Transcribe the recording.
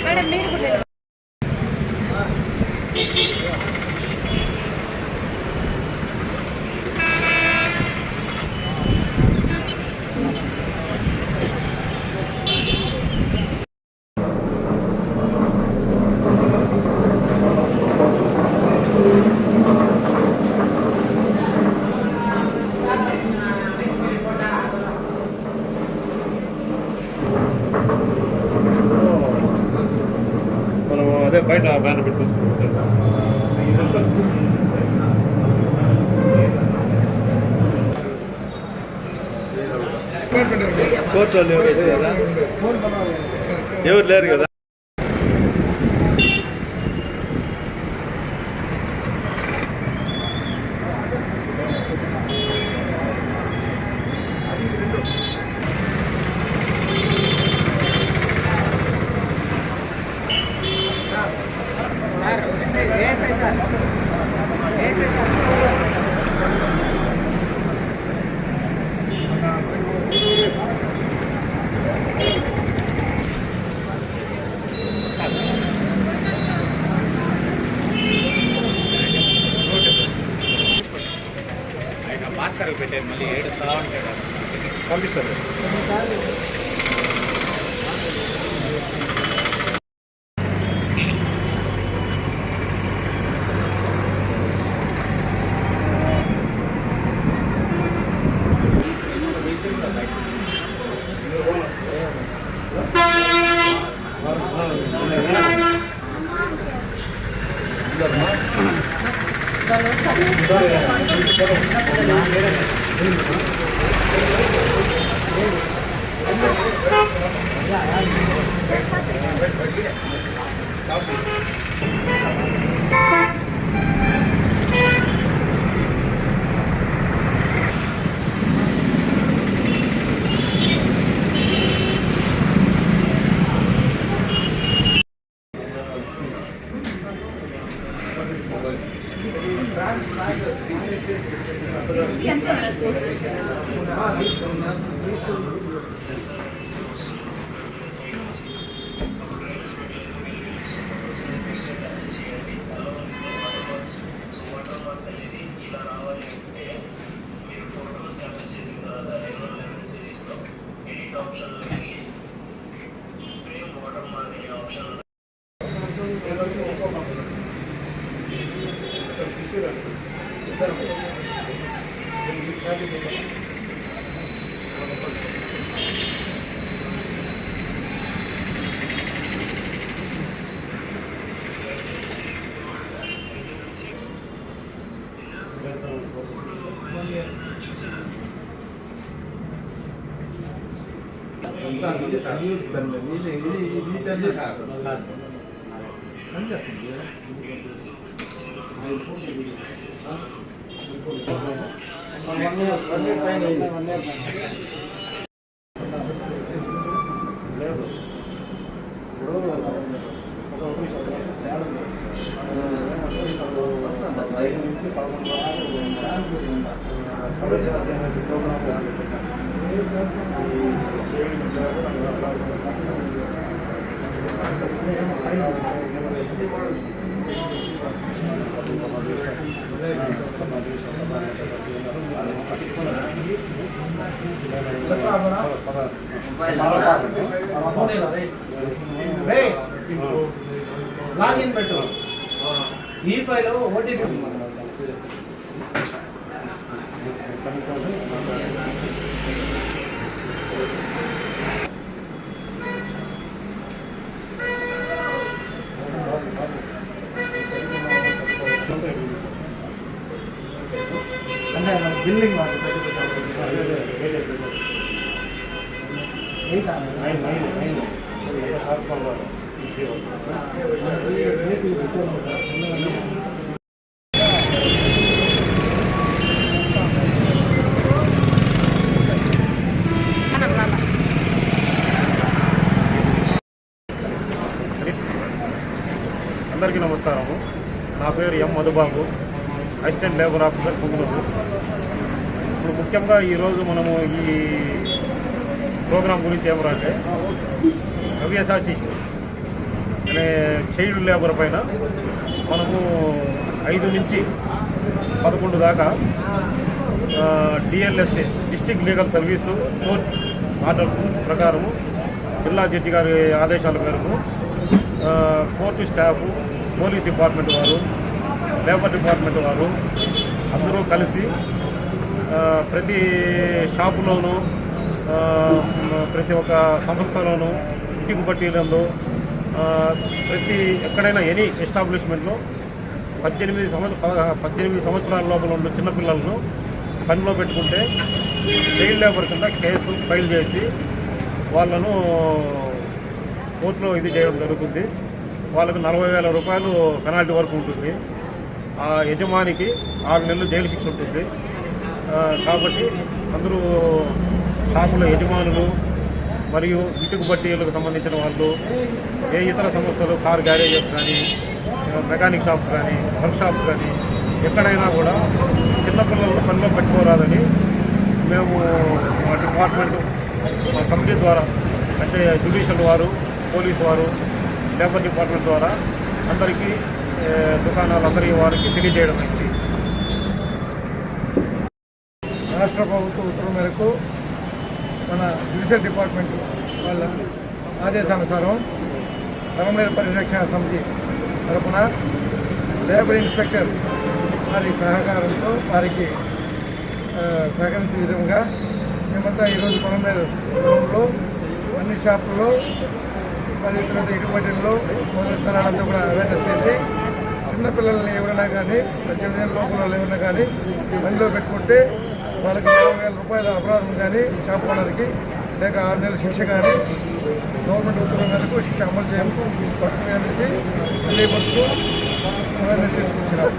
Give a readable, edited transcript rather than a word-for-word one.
Madam మీరు కూడా అదే బయట బ్యానర్ పెట్టుకొస్తాం. కోర్టు వాళ్ళు ఎవరు లేరు కదా. భాస్కర్ పెట్టారు మళ్ళీ 7 సలా ఉంటాడు పంపిస్తారు. లాగిన్ పెట్టు ఈ ఫైల్ ఓటీపీ బిల్లింగ్ అందరికీ నమస్కారము. నా పేరు M Madhubabu, assistant labour officer Punganur. ఇప్పుడు ముఖ్యంగా ఈరోజు మనము ఈ ప్రోగ్రాం గురించి ఏమరంటే సవ్యసాచి అనే చైల్డ్ లేబర్ పైన మనము 5 నుంచి 11 దాకా DLSA district legal service court orders ప్రకారము జిల్లా జడ్జి గారి ఆదేశాల మేరకు కోర్టు స్టాఫ్, పోలీస్ డిపార్ట్మెంట్ వారు, లేబర్ డిపార్ట్మెంట్ వారు అందరూ కలిసి ప్రతి షాపులోనూ ప్రతి ఒక్క సంస్థలోనూ ఇంటికి బట్టీలలో ప్రతి ఎక్కడైనా ఎనీ ఎస్టాబ్లిష్మెంట్లో 18 సంవత్సరాల లోపల ఉన్న చిన్నపిల్లలను పనిలో పెట్టుకుంటే చైల్డ్ లేబర్ కింద కేసు ఫైల్ చేసి వాళ్ళను కోర్టులో ఇది చేయడం జరుగుతుంది. వాళ్ళకు 40,000 రూపాయలు పెనాల్టీ వరకు ఉంటుంది. ఆ యజమానికి 6 నెలలు జైలు శిక్ష ఉంటుంది. కాబట్టి అందరూ షాపుల యజమానులు మరియు ఇటుకు బట్టీలకు సంబంధించిన వాళ్ళు, ఏ ఇతర సంస్థలు, కార్ గ్యారేజెస్ కానీ, మెకానిక్ షాప్స్ కానీ, వర్క్ షాప్స్ కానీ ఎక్కడైనా కూడా చిన్నపిల్లలను పనిలో పెట్టుకోరాదని మేము మా డిపార్ట్మెంట్, మా కమిటీ ద్వారా, అంటే జ్యుడిషియల్ వారు, పోలీసు వారు, లేబర్ డిపార్ట్మెంట్ ద్వారా అందరికీ దుకాణాలందరికీ వారికి తెలియజేయడం అయింది. రాష్ట్ర ప్రభుత్వ ఉత్తర్వుల మేరకు మన జ్యుడిషియల్ డిపార్ట్మెంట్ వాళ్ళ ఆదేశానుసారం పరమేర పరిరక్షణ సమితి తరఫున లేబర్ ఇన్స్పెక్టర్ వారి సహకారంతో వారికి సహకరించే విధంగా మేమంతా ఈరోజు పరమేరలో అన్ని షాపుల్లో మరియు తర్వాత ఇటుబట్టిల్లో మొదటి స్థలాలంతా కూడా అవేర్నెస్ చేసి చిన్నపిల్లల్ని ఎవరైనా కానీ 18 ఏళ్ళ లోపల ఎవరైనా కానీ పనిలో పెట్టుకుంటే వాళ్ళకి 20,000 రూపాయల అపరాధం కానీ షాప్ ఓనర్కి, లేక 6 నెలల శిక్ష కానీ గవర్నమెంట్ ఉత్తర్వుల మేరకు శిక్ష అమలు చేయడం పట్టుకునేసి తెలియపరుస్తూ అవేర్నెస్ తీసుకొచ్చినారు.